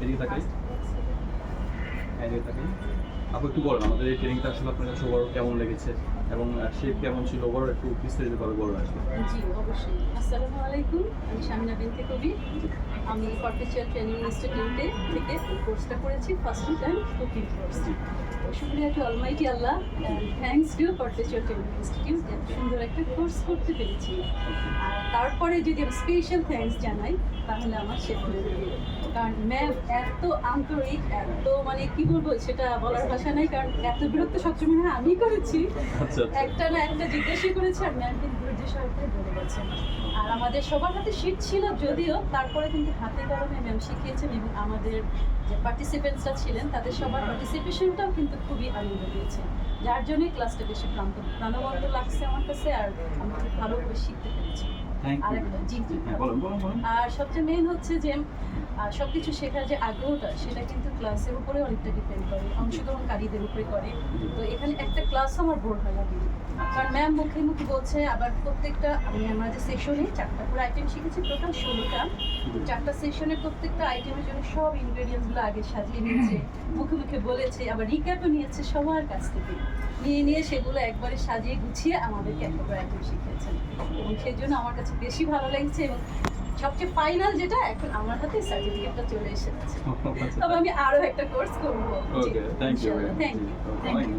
এদিকে তাকাই, এদিকে তাকাই। আপু একটু বলেন আমাদের এই ট্রেনিংটা আসলে আপনার কাছে ওভারঅল কেমন লেগেছে এবং শেপ কেমন ছিল, ওভারঅল একটু বিস্তারিতভাবে বলুন আসলে। জি, অবশ্যই। আসসালামু আলাইকুম। আমি শামিনা বিনতে কবি। আমি পারপেচুয়াল ট্রেনিং ইনস্টিটিউটে থেকে এই কোর্সটা করেছি, ফার্স্ট অ্যান্ড কুকিং কোর্স। তো শুকরিয়া two Almighty Allah and thanks to perpetual training institute, এত সুন্দর একটা কোর্স করতে পেরেছি। আর তারপরে যদি আমি স্পেশাল থ্যাঙ্কস জানাই তাহলে আমার শেফ ম্যামকে, কারণ ম্যাম এত আন্তরিক, এত মানে কি বলবো সেটা বলার ভাষা নাই, কারণ এত বিরক্ত সবসময় না আমি করেছি, আচ্ছা একটা না একটা জিজ্ঞাসা করেছে আর ম্যাম কিন্তু ধৈর্য সহকারে বলে গেছেন। আর আমাদের সবার হাতে শীট ছিল যদিও, তারপরে কিন্তু হাতে কলমে ম্যাম শিখিয়েছেন এবং আমাদের যে পার্টিসিপেন্টসরা ছিলেন তাদের সবার পার্টিসিপেশনটাও কিন্তু খুবই আনন্দ দিয়েছে, যার জন্যই ক্লাসটা বেশি প্রাণবন্ত লাগছে আমার কাছে, আর আমি খুব ভালোভাবে শিখতে পেরেছি। থ্যাংক আর ইউ। একটা জি জি বলুন বলুন বলুন। আর সবচেয়ে মেইন হচ্ছে যে সব কিছু শেখার যে আগ্রহটা সেটা কিন্তু ক্লাসের উপরে অনেকটা ডিপেন্ড করে, অংশগ্রহণকারীদের উপরে করে। তো এখানে একটা ক্লাস আমার বোর হয় লাগে, কারণ ম্যাম মুখে মুখে বলছে, আবার প্রত্যেকটা আমরা যে সেশনে 4টা করে আইটেম শিখেছি, টোটাল 16টা, 4টা সেশনে প্রত্যেকটা আইটেমের জন্য সব ইনগ্রেডিয়েন্টসগুলো আগে সাজিয়ে নিয়েছে, মুখে মুখে বলেছে, আবার রিক্যাপও নিয়েছে সবার কাছ থেকে, নিয়ে সেগুলো একবারে সাজিয়ে গুছিয়ে আমাদেরকে একটা করে আইটেম শিখিয়েছেন, এবং সেই জন্য আমার কাছে বেশি ভালো লেগেছে। এবং সবচেয়ে ফাইনাল যেটা, এখন আমার হাতে সার্টিফিকেটটা চলে এসেছে, তবে আমি আরো একটা কোর্স করবো। Okay, thank you. Thank you.